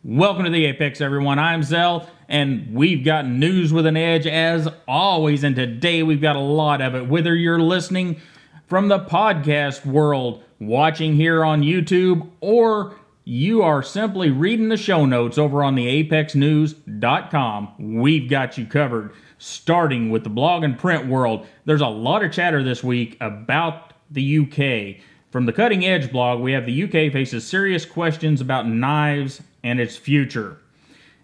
Welcome to the Apex, everyone. I'm Zell, and we've got news with an edge as always, and today we've got a lot of it. Whether you're listening from the podcast world, watching here on YouTube, or you are simply reading the show notes over on TheApexNews.com, we've got you covered. Starting with the blog and print world, there's a lot of chatter this week about the UK. From the Cutting Edge blog, we have the UK faces serious questions about knives and its future.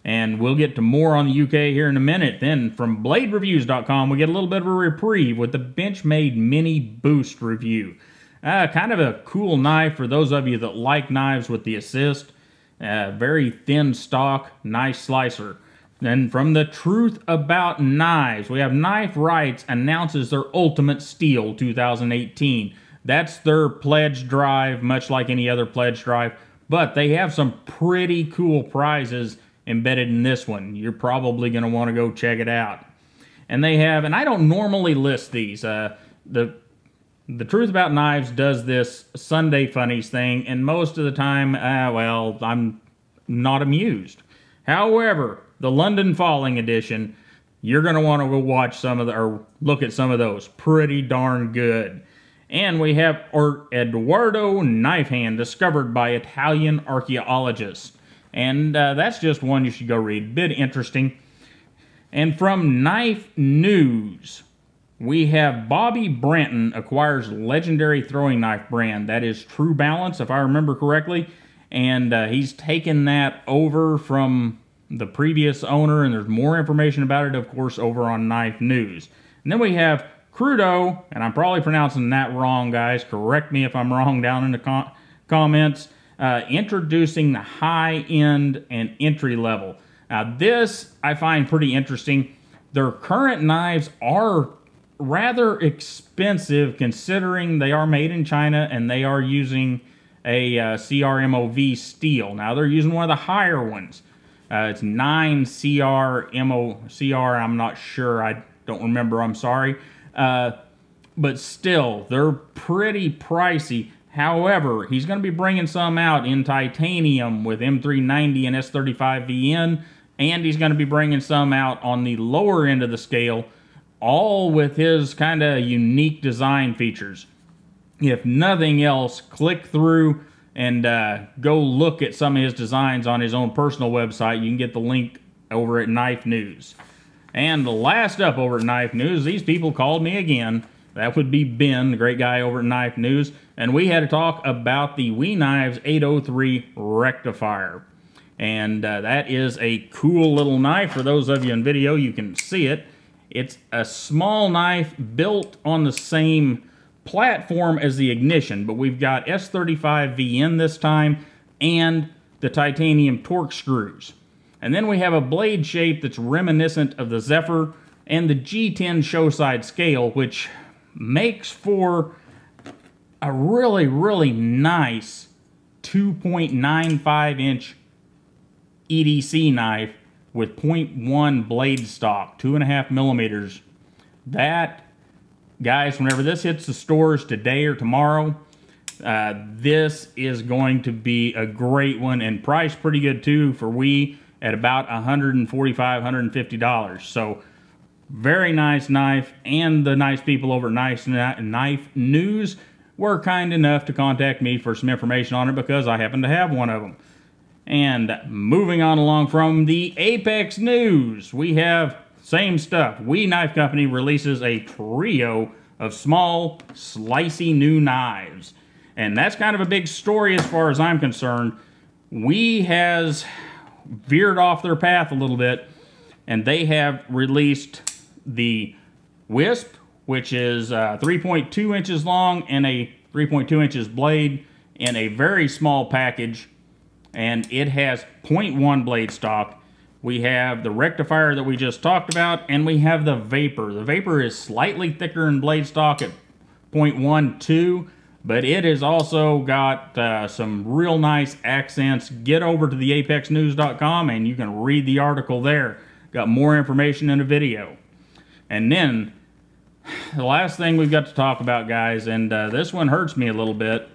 And we'll get to more on the UK here in a minute. Then from BladeReviews.com, we get a little bit of a reprieve with the Benchmade Mini Boost review. Kind of a cool knife for those of you that like knives with the assist. Very thin stock, nice slicer. Then from the Truth About Knives, we have Knife Rights announces their Ultimate Steel 2018. That's their pledge drive, much like any other pledge drive. But they have some pretty cool prizes embedded in this one. You're probably going to want to go check it out. And they have, and I don't normally list these. The Truth About Knives does this Sunday Funnies thing, and most of the time, well, I'm not amused. However, the London Falling edition, you're going to want to go watch some of the, or look at some of those. Pretty darn good. And we have Eduardo knife hand discovered by Italian archaeologists. And that's just one you should go read. Bit interesting. And from Knife News, we have Bobby Branton acquires legendary throwing knife brand. That is True Balance, if I remember correctly. And he's taken that over from the previous owner. And there's more information about it, of course, over on Knife News. And then we have Krudo, and I'm probably pronouncing that wrong, guys. Correct me if I'm wrong down in the comments. Introducing the high-end and entry-level. Now, this I find pretty interesting. Their current knives are rather expensive considering they are made in China and they are using a CRMOV steel. Now, they're using one of the higher ones. It's 9 CR, I'm not sure. I don't remember, I'm sorry. But still, they're pretty pricey. However, he's going to be bringing some out in titanium with M390 and S35VN, and he's going to be bringing some out on the lower end of the scale, all with his kind of unique design features. If nothing else, click through and go look at some of his designs on his own personal website. You can get the link over at Knife News. And the last up over at Knife News, these people called me again. That would be Ben, the great guy over at Knife News. And we had to talk about the We Knives 803 Rectifier. And that is a cool little knife. For those of you in video, you can see it. It's a small knife built on the same platform as the Ignition. But we've got S35VN this time and the titanium torque screws. And then we have a blade shape that's reminiscent of the Zephyr and the G10 Showside scale, which makes for a really, really nice 2.95 inch EDC knife with 0.1 blade stock, 2.5 millimeters. That, guys, whenever this hits the stores today or tomorrow, this is going to be a great one and priced pretty good too for we at about $145, $150. So, very nice knife, and the nice people over at Knife News were kind enough to contact me for some information on it because I happen to have one of them. And moving on along from the Apex News, we have same stuff. We Knife Company releases a trio of small, slicey new knives. And that's kind of a big story as far as I'm concerned. We has veered off their path a little bit, and they have released the Wisp, which is 3.2 inches long and a 3.2 inches blade in a very small package, and it has 0.1 blade stock. We have the Rectifier that we just talked about, and we have the Vapor. The Vapor is slightly thicker in blade stock at 0.12, but it has also got some real nice accents. Get over to TheApexNews.com and you can read the article there. Got more information in a video. And then, the last thing we've got to talk about, guys, and this one hurts me a little bit.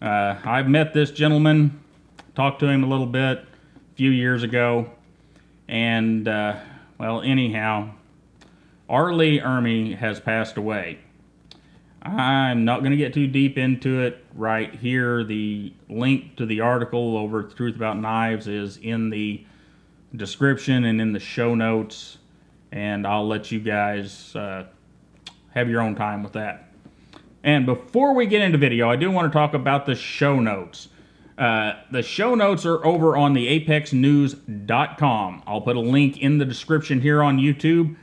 I've met this gentleman, talked to him a little bit, few years ago. And, well, anyhow, Gunny Ermey has passed away. I'm not going to get too deep into it right here. The link to the article over The Truth About Knives is in the description and in the show notes, and I'll let you guys have your own time with that. And before we get into video, I do want to talk about the show notes. The show notes are over on TheApexNews.com. I'll put a link in the description here on YouTube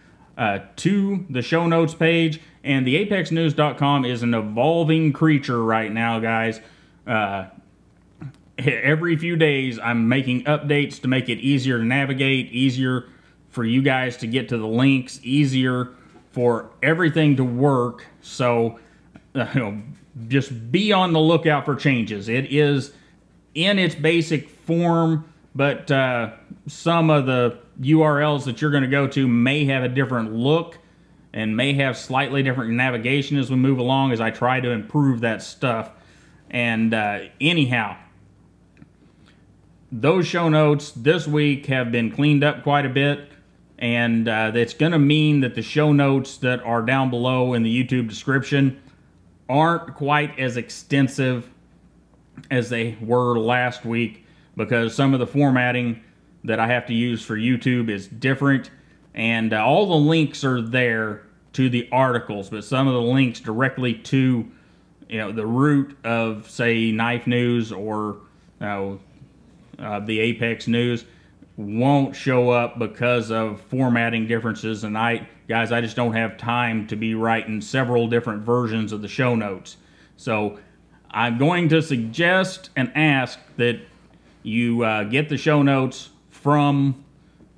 to the show notes page. And TheApexNews.com is an evolving creature right now, guys. Every few days, I'm making updates to make it easier to navigate, easier for you guys to get to the links, easier for everything to work. So, just be on the lookout for changes. It is in its basic form, but some of the URLs that you're going to go to may have a different look and may have slightly different navigation as we move along, as I try to improve that stuff. And anyhow, those show notes this week have been cleaned up quite a bit, and that's going to mean that the show notes that are down below in the YouTube description aren't quite as extensive as they were last week, because some of the formatting that I have to use for YouTube is different. And all the links are there to the articles, but some of the links directly to, the root of, say, Knife News or the Apex News won't show up because of formatting differences. And guys, I just don't have time to be writing several different versions of the show notes. So I'm going to suggest and ask that you get the show notes from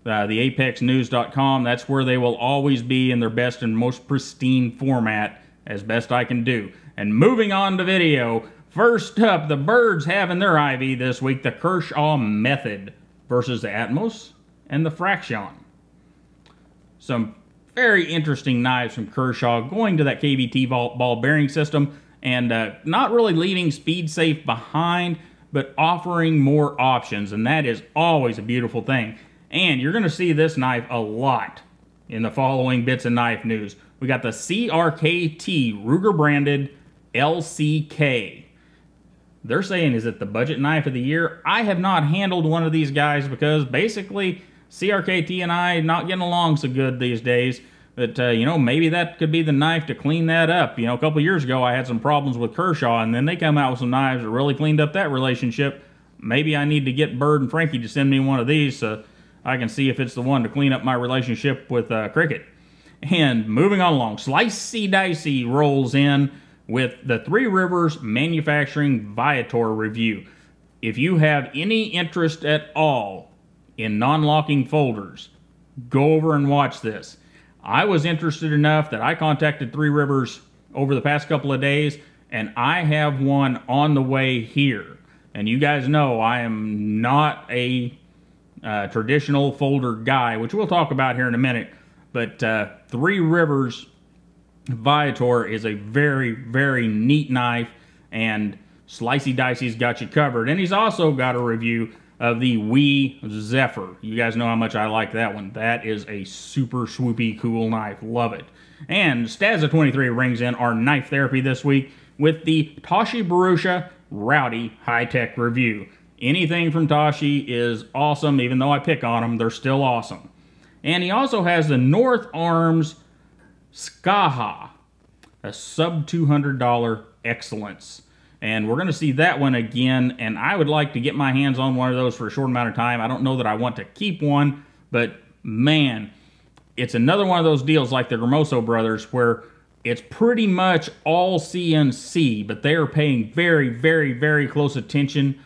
TheApexNews.com. That's where they will always be in their best and most pristine format, as best I can do. And moving on to video, first up, the Birds having their IV this week, the Kershaw Method versus the Atmos and the Fraxion. Some very interesting knives from Kershaw, going to that KVT ball bearing system, and not really leaving Speed Safe behind, but offering more options, and that is always a beautiful thing. And you're going to see this knife a lot in the following bits of knife news. We got the Crkt Ruger branded LCK. They're saying, is it the budget knife of the year? I have not handled one of these guys because basically Crkt and I not getting along so good these days. But, maybe that could be the knife to clean that up. A couple years ago I had some problems with Kershaw, and then they come out with some knives that really cleaned up that relationship. Maybe I need to get Bird and Frankie to send me one of these so I can see if it's the one to clean up my relationship with Crkt. And moving on along, Slicey Dicey rolls in with the Three Rivers Manufacturing Viator review. If you have any interest at all in non-locking folders, go over and watch this. I was interested enough that I contacted Three Rivers over the past couple of days, and I have one on the way here. And you guys know I am not a traditional folder guy, which we'll talk about here in a minute, but Three Rivers Viator is a very, very neat knife, and Slicey Dicey's got you covered. And he's also got a review of the Zephyr. You guys know how much I like that one. That is a super swoopy cool knife. Love it. And Stazza23 rings in our knife therapy this week with the Tashi Bharucha Rowdy HiTech review. Anything from Tashi is awesome. Even though I pick on them, they're still awesome. And he also has the North Arms Skaha, a sub $200 excellence. And we're going to see that one again, and I would like to get my hands on one of those for a short amount of time. I don't know that I want to keep one, but man, it's another one of those deals like the Gramoso brothers where it's pretty much all CNC, but they are paying very, very, very close attention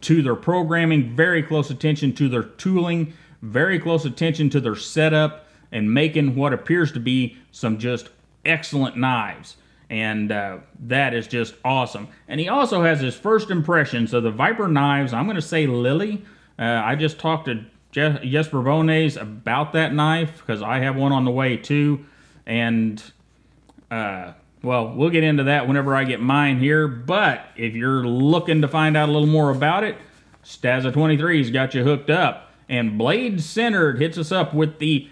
to their programming, very close attention to their tooling, very close attention to their setup, and making what appears to be some just excellent knives. And that is just awesome. And he also has his first impressions of the Viper knives. I'm going to say Lily. I just talked to Jesper Bones about that knife because I have one on the way too. And, well, we'll get into that whenever I get mine here. But if you're looking to find out a little more about it, Stazza 23's got you hooked up. And Blade Centered hits us up with the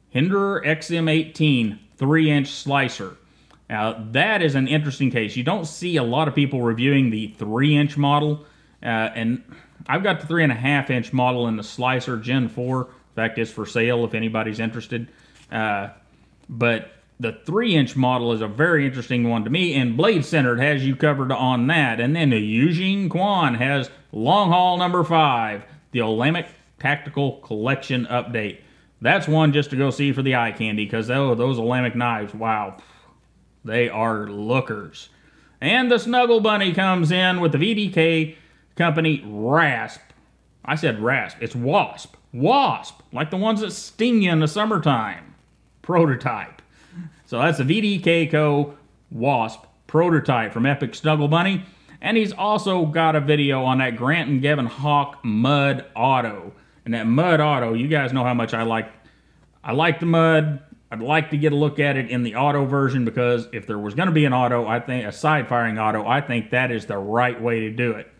Hinderer XM18 3-inch slicer. Now, that is an interesting case. You don't see a lot of people reviewing the 3-inch model. And I've got the 3.5-inch model in the slicer Gen 4. In fact, it's for sale if anybody's interested. But the 3-inch model is a very interesting one to me, and Blade Centered has you covered on that. And then the Eugene Kwan has Long Haul number 5, the Olymic Tactical Collection Update. That's one just to go see for the eye candy, because those Olymic knives, wow, they are lookers. And the Snuggle Bunny comes in with the VDK company Rasp. I said Rasp, it's Wasp. Wasp, like the ones that sting you in the summertime. Prototype. So that's the VDK Co. Wasp prototype from Epic Snuggle Bunny. And he's also got a video on that Grant and Gavin Hawk Mud Auto. And that Mud Auto, you guys know how much I like the Mud. I'd like to get a look at it in the auto version, because if there was going to be an auto, I think a side-firing auto, I think that is the right way to do it.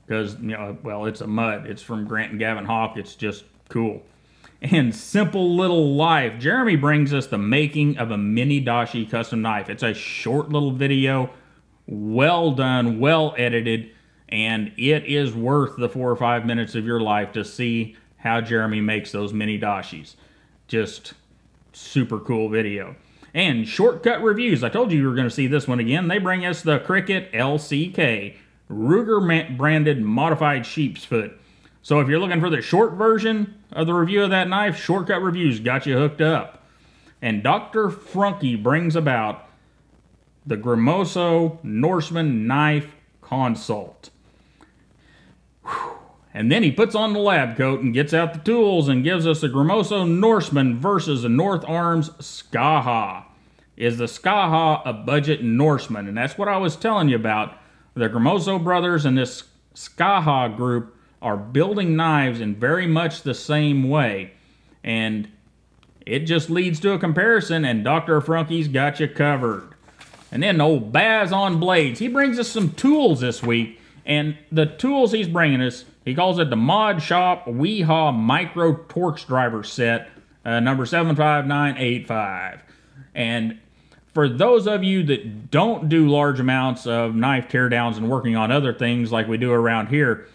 Because, you know, well, it's a Mud. It's from Grant and Gavin Hawk. It's just cool. And Simple Little Life. Jeremy brings us the making of a mini dashi custom knife. It's a short little video, well done, well edited, and it is worth the 4 or 5 minutes of your life to see how Jeremy makes those mini dashis. Just super cool video. And Shortcut Reviews. I told you were going to see this one again. They bring us the Crkt LCK, Ruger branded modified sheep's foot. So if you're looking for the short version of the review of that knife, Shortcut Reviews got you hooked up. And Dr. Frunky brings about the Grimoso Norseman Knife Consult. Whew. And then he puts on the lab coat and gets out the tools and gives us the Grimoso Norseman versus the North Arms Skaha. Is the Skaha a budget Norseman? And that's what I was telling you about. The Grimoso brothers and this Skaha group are building knives in very much the same way. And it just leads to a comparison, and Dr. Frunky's got you covered. And then old Baz on Blades. He brings us some tools this week, and the tools he's bringing us, he calls it the Mod Shop Weehaw Micro Torx Driver Set, number 75985. And for those of you that don't do large amounts of knife teardowns and working on other things like we do around here,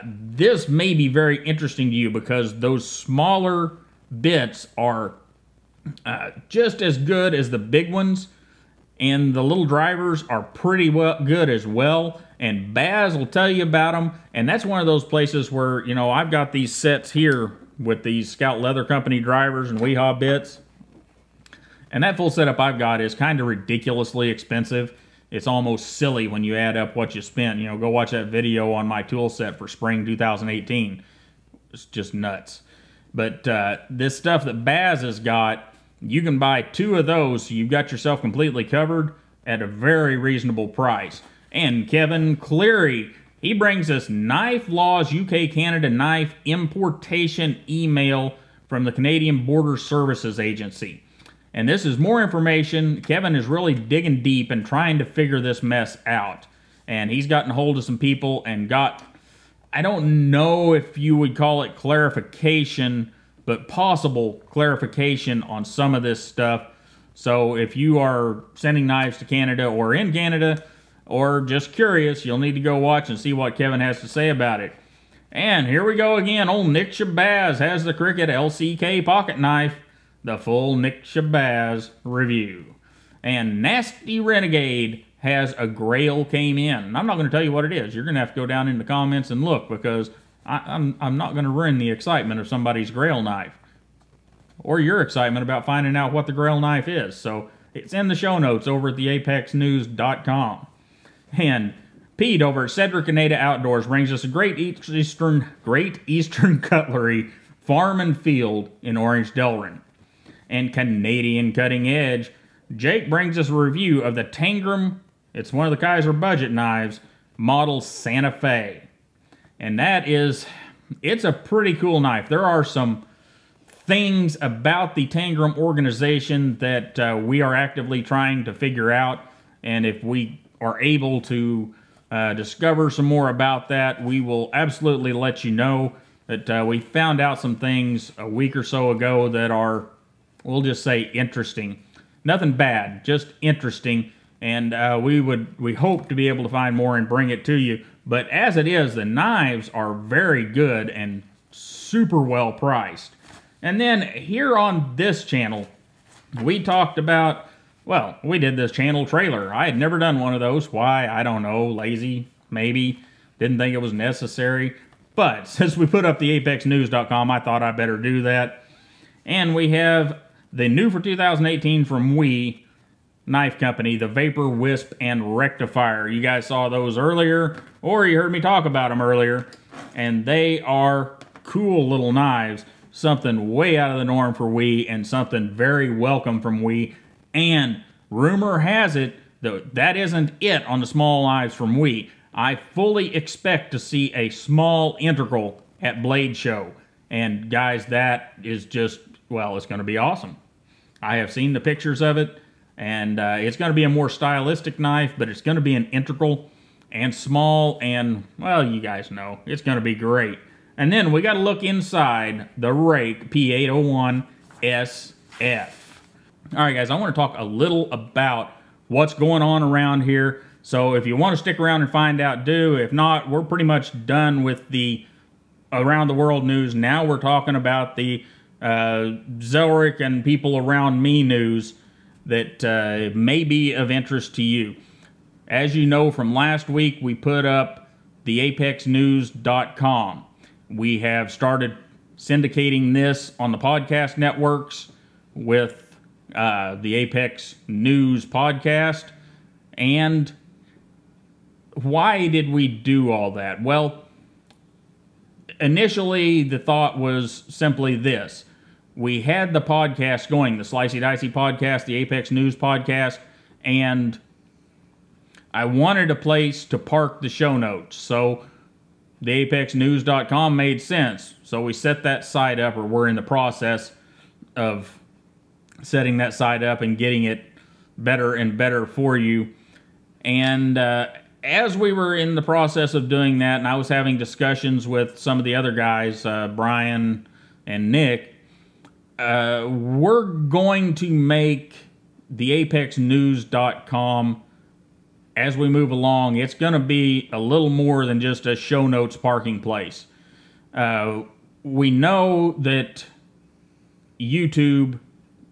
this may be very interesting to you, because those smaller bits are just as good as the big ones, and the little drivers are pretty good as well. And Baz will tell you about them, and that's one of those places where, you know, I've got these sets here with these Scout Leather Company drivers and Weehaw bits, and that full setup I've got is kind of ridiculously expensive. It's almost silly when you add up what you spent. You know, go watch that video on my tool set for spring 2018. It's just nuts. But this stuff that Baz has got, you can buy 2 of those, so you've got yourself completely covered at a very reasonable price. And Kevin Cleary, he brings us Knife Laws UK Canada Knife Importation email from the Canadian Border Services Agency. And this is more information. Kevin is really digging deep and trying to figure this mess out. And he's gotten a hold of some people and got, I don't know if you would call it clarification, but possible clarification on some of this stuff. So if you are sending knives to Canada or in Canada, or just curious, you'll need to go watch and see what Kevin has to say about it. And here we go again. Old Nick Shabazz has the Crkt LCK pocket knife. The full Nick Shabazz review. And Nasty Renegade has a Grail came in. I'm not going to tell you what it is. You're going to have to go down in the comments and look, because I'm not going to ruin the excitement of somebody's Grail knife, or your excitement about finding out what the Grail knife is. So it's in the show notes over at TheApexNews.com. And Pete over at Cedric and Ada Outdoors brings us a Great Eastern Cutlery Farm and Field in Orange Delrin. And Canadian Cutting Edge, Jake brings us a review of the Tangram, it's one of the Kaiser budget knives, model Santa Fe. And that is, it's a pretty cool knife. There are some things about the Tangram organization that we are actively trying to figure out, and if we are able to discover some more about that, we will absolutely let you know that we found out some things a week or so ago that are, we'll just say, interesting. Nothing bad, just interesting. And we hope to be able to find more and bring it to you. But as it is, the knives are very good and super well priced. And then here on this channel, we talked about, well, we did this channel trailer. I had never done one of those. Why? I don't know. Lazy, maybe. Didn't think it was necessary. But since we put up the ApexNews.com, I thought I better do that. And we have the new for 2018 from We Knife Company, the Vapor, Wisp, and Rectifier. You guys saw those earlier, or you heard me talk about them earlier. And they are cool little knives. Something way out of the norm for We, and something very welcome from We. And rumor has it that that isn't it on the small knives from We. I fully expect to see a small integral at Blade Show. And guys, that is just, well, it's going to be awesome. I have seen the pictures of it, and it's going to be a more stylistic knife, but it's going to be an integral and small, and, well, you guys know, it's going to be great. And then we got to look inside the Rake P801 SF. All right, guys, I want to talk a little about what's going on around here. So if you want to stick around and find out, do. If not, we're pretty much done with the around the world news. Now we're talking about the Zelrick and people around me news that may be of interest to you. As you know from last week, we put up TheApexNews.com. We have started syndicating this on the podcast networks with the Apex News podcast. And why did we do all that? Well, initially the thought was simply this. We had the podcast going, the Slicey Dicey podcast, the Apex News podcast, and I wanted a place to park the show notes. So TheApexNews.com made sense. So we set that site up, or we're in the process of setting that site up and getting it better and better for you. And as we were in the process of doing that, and I was having discussions with some of the other guys, Brian and Nick, we're going to make TheApexNews.com, as we move along, it's going to be a little more than just a show notes parking place. We know that YouTube,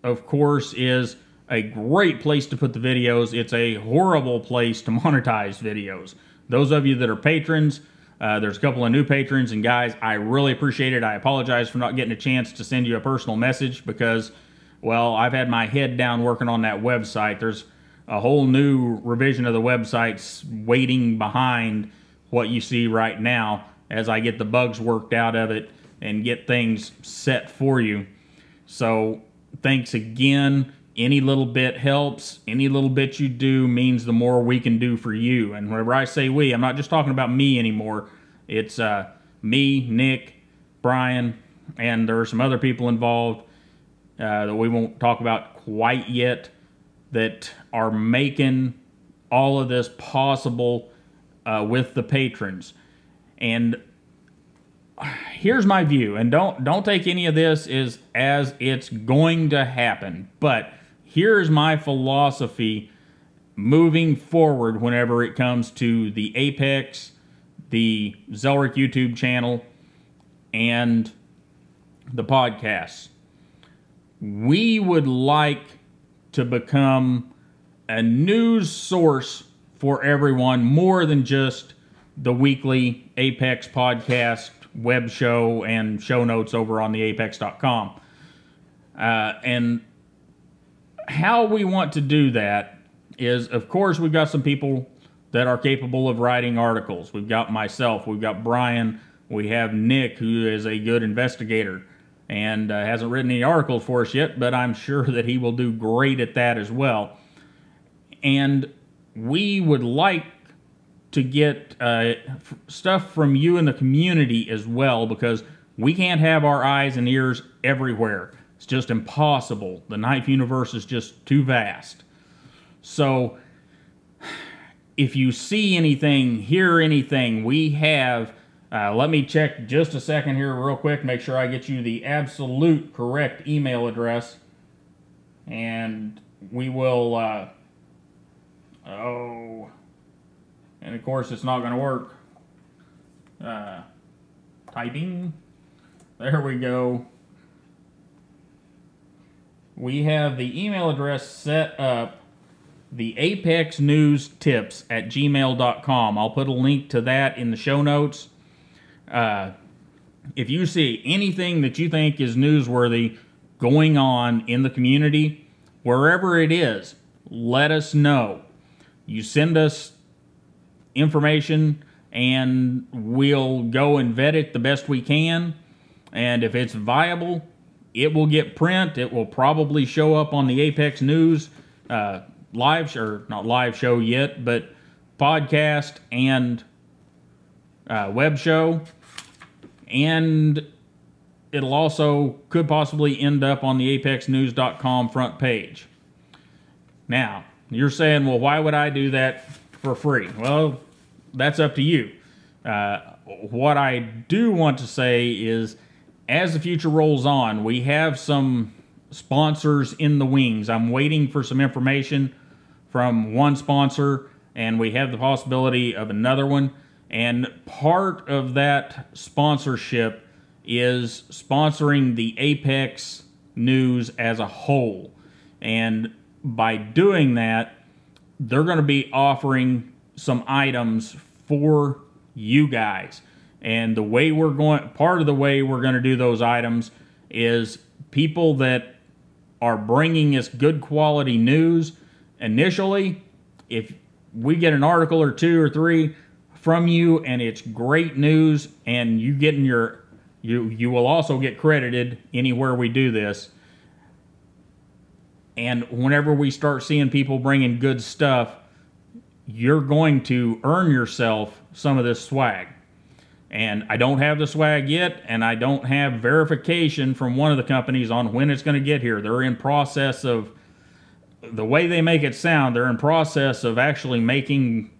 of course, is a great place to put the videos. It's a horrible place to monetize videos. Those of you that are patrons, there's a couple of new patrons, and guys, I really appreciate it. I apologize for not getting a chance to send you a personal message because, well, I've had my head down working on that website. There's a whole new revision of the website's waiting behind what you see right now as I get the bugs worked out of it and get things set for you. So thanks again. Any little bit helps. Any little bit you do means the more we can do for you. And whenever I say we, I'm not just talking about me anymore. It's me, Nick, Brian, and there are some other people involved that we won't talk about quite yet that are making all of this possible with the patrons. And here's my view, and don't take any of this as it's going to happen, but here's my philosophy moving forward whenever it comes to the Apex, the Zelrick YouTube channel, and the podcasts. We would like to become a news source for everyone more than just the weekly Apex podcast web show and show notes over on TheApex.com. And how we want to do that is, of course, we've got some people that are capable of writing articles. We've got myself, we've got Brian, we have Nick, who is a good investigator and hasn't written any articles for us yet, but I'm sure that he will do great at that as well. And we would like to get stuff from you in the community as well, because we can't have our eyes and ears everywhere. It's just impossible. The knife universe is just too vast. So if you see anything, hear anything, we have, let me check just a second here real quick, make sure I get you the absolute correct email address. And we will, and of course it's not going to work. Typing. There we go. We have the email address set up, TheApexNewsTips@gmail.com. I'll put a link to that in the show notes. If you see anything that you think is newsworthy going on in the community, wherever it is, let us know. You send us information and we'll go and vet it the best we can. And if it's viable, it will get print. It will probably show up on the Apex News live, or not live show yet, but podcast and web show. And it'll also could possibly end up on the apexnews.com front page. Now, you're saying, well, why would I do that for free? Well, that's up to you. What I do want to say is, as the future rolls on, we have some sponsors in the wings. I'm waiting for some information from one sponsor, and we have the possibility of another one. And part of that sponsorship is sponsoring the Apex News as a whole. And by doing that, they're going to be offering some items for you guys. And the way we're going, part of the way we're going to do those items is people that are bringing us good quality news. Initially, if we get an article or two or three from you and it's great news, and you getting your, you will also get credited anywhere we do this. And whenever we start seeing people bringing good stuff, you're going to earn yourself some of this swag. And I don't have the swag yet, and I don't have verification from one of the companies on when it's going to get here. They're in process of, the way they make it sound, they're in process of actually making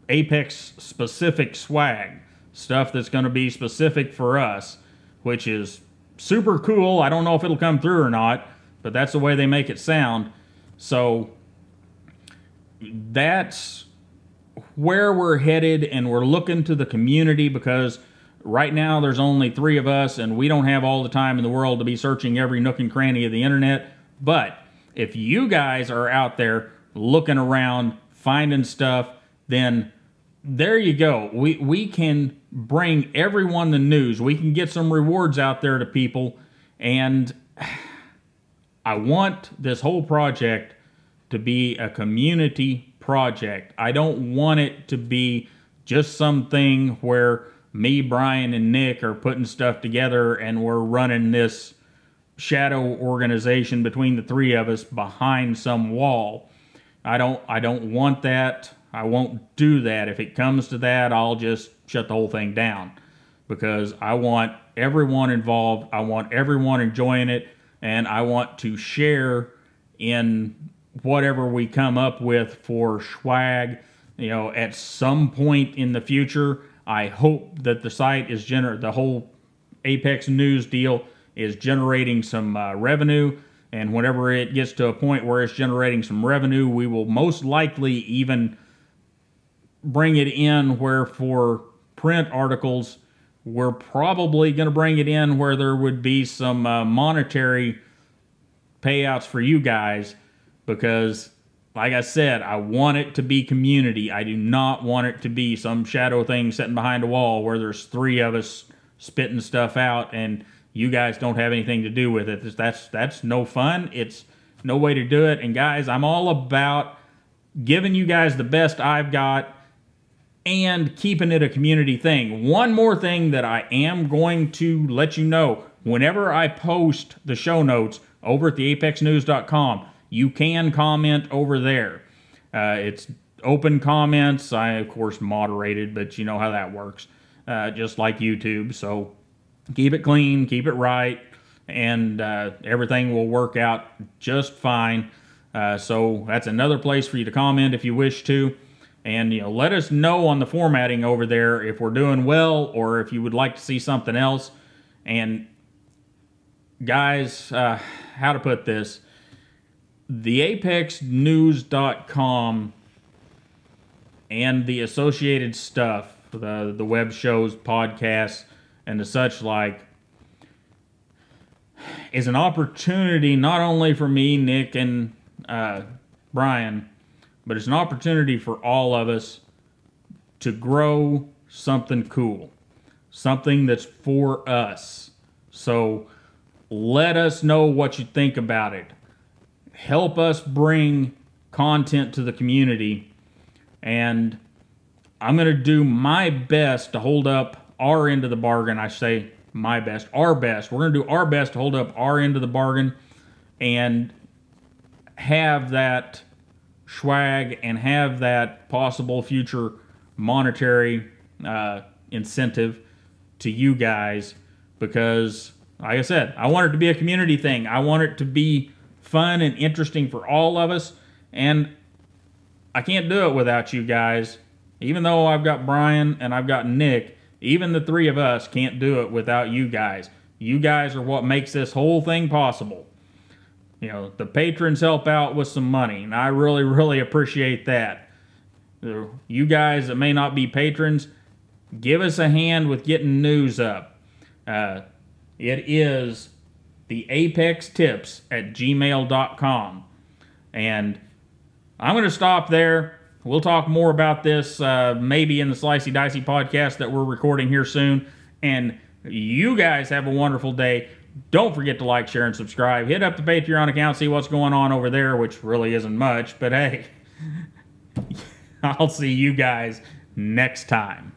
Apex specific swag. Stuff that's going to be specific for us, which is super cool. I don't know if it'll come through or not, but that's the way they make it sound. So that's where we're headed, and we're looking to the community, because right now there's only 3 of us and we don't have all the time in the world to be searching every nook and cranny of the internet. But if you guys are out there looking around, finding stuff, then there you go. We can bring everyone the news. We can get some rewards out there to people. And I want this whole project to be a community project. I don't want it to be just something where me, Brian, and Nick are putting stuff together and we're running this shadow organization between the 3 of us behind some wall. I don't want that. I won't do that. If it comes to that, I'll just shut the whole thing down, because I want everyone involved. I want everyone enjoying it, and I want to share in whatever we come up with for swag. You know, at some point in the future, I hope that the site is the whole Apex News deal is generating some revenue. And whenever it gets to a point where it's generating some revenue, we will most likely even bring it in where, for print articles, we're probably going to bring it in where there would be some monetary payouts for you guys. Because, like I said, I want it to be community. I do not want it to be some shadow thing sitting behind a wall where there's 3 of us spitting stuff out and you guys don't have anything to do with it. That's no fun. It's no way to do it. And guys, I'm all about giving you guys the best I've got and keeping it a community thing. One more thing that I am going to let you know, whenever I post the show notes over at theapexnews.com, you can comment over there. It's open comments. I, of course, moderated, but you know how that works. Just like YouTube. So keep it clean, keep it right, and everything will work out just fine. So that's another place for you to comment if you wish to. And, let us know on the formatting over there if we're doing well or if you would like to see something else. And, guys, how to put this. TheApexNews.com and the associated stuff, the web shows, podcasts, and the such like, is an opportunity not only for me, Nick, and Brian, but it's an opportunity for all of us to grow something cool, something that's for us. So let us know what you think about it. Help us bring content to the community, and I'm going to do my best to hold up our end of the bargain. I say my best, our best. We're going to do our best to hold up our end of the bargain and have that swag and have that possible future monetary incentive to you guys, because, like I said, I want it to be a community thing. I want it to be fun and interesting for all of us, and I can't do it without you guys. Even though I've got Brian and I've got Nick, even the three of us can't do it without you guys. You guys are what makes this whole thing possible. The patrons help out with some money, and I really, really appreciate that. You guys that may not be patrons, give us a hand with getting news up. It is TheApexTips@gmail.com. And I'm going to stop there. We'll talk more about this maybe in the Slicey Dicey podcast that we're recording here soon. And you guys have a wonderful day. Don't forget to like, share, and subscribe. Hit up the Patreon account, see what's going on over there, which really isn't much. But hey, I'll see you guys next time.